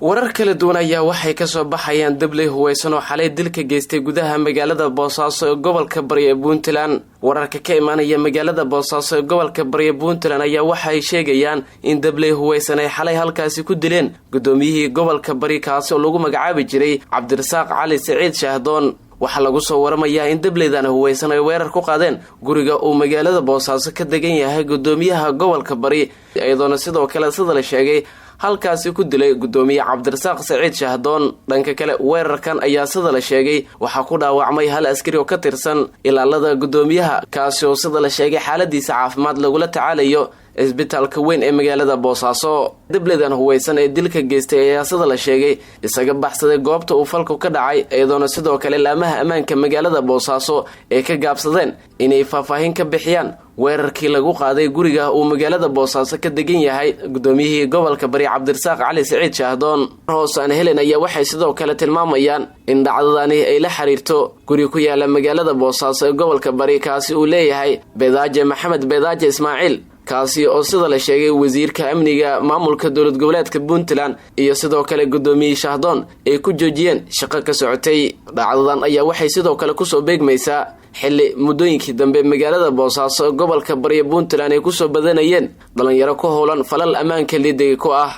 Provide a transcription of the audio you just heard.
warar kala duwan ayaa waxay ka soo baxayaan dabley huweysan oo xalay dilka geystay gudaha magaalada Boosaaso ee gobolka Bari ee Puntland. wararka ka imaanaya magaalada Boosaaso ee gobolka Bari ee Puntland ayaa waxay sheegayaan in dabley huweysan ay xalay halkaasi ku dileen gudoomiyihii gobolka Bari kaasi oo lagu magacaabi jiray Cabdirasaaq Cali Saciid Shahdoon. waxa lagu soo waramayaa in dableydan huweysan ay weerar ku qaadeen guriga uu magaalada Boosaaso ka degan yahay gudoomiyaha gobolka Bari, iyadoo sidoo kale sida la sheegay halkaasi ku dilay gudoomiye Cabdirasaaq Saciid Shahdoon. dhanka kale weerarkan ayaa sida la sheegay waxa ku dhaawacmay hal askari oo ka tirsan ilaalada gudoomiyaha kaasi oo sida la sheegay xaaladiisa caafimaad lagula tacaalayo isbitaalka weyn ee magaalada Boosaaso. dableydan huweysan ee dilka geystay ayaa sida la sheegay isaga baxsaday goobta uu falku ka dhacay, iyadoo sidoo kale laamaha ammaanka magaalada Boosaaso ay ka gaabsadeen inay faahfaahin ka bixiyaan weerarkii lagu qaaday guriga uu magaalada Boosaaso ka degan yahay gudoomiyihii gobolka Bari Cabdirasaaq Cali Saciid Shahdoon. hoosan Helen ayaa waxay sidoo kale tilmaamayaan in dhacdadani ay la xiriirto guri ku yaala magaalada Boosaaso ee gobolka Bari kaasi uu leeyahay Beedaaje Maxamed Beedaaje Ismaaciil, kaasi oo sida la sheegay wasiirka amniga maamulka dowlad goboleedka Puntland iyo sidoo kale gudoomiye Shahdoon ay ku joojiyeen shaqo ka socotay. dhacdadan ayaa waxay sidoo kale ku soo beegmaysaa xilli muddooyinkii dambe magaalada Boosaaso gobolka Bari ee Puntland ay ku soo badanayeen dhalinyaro ku howlan falal ammaanka liidayga ku ah.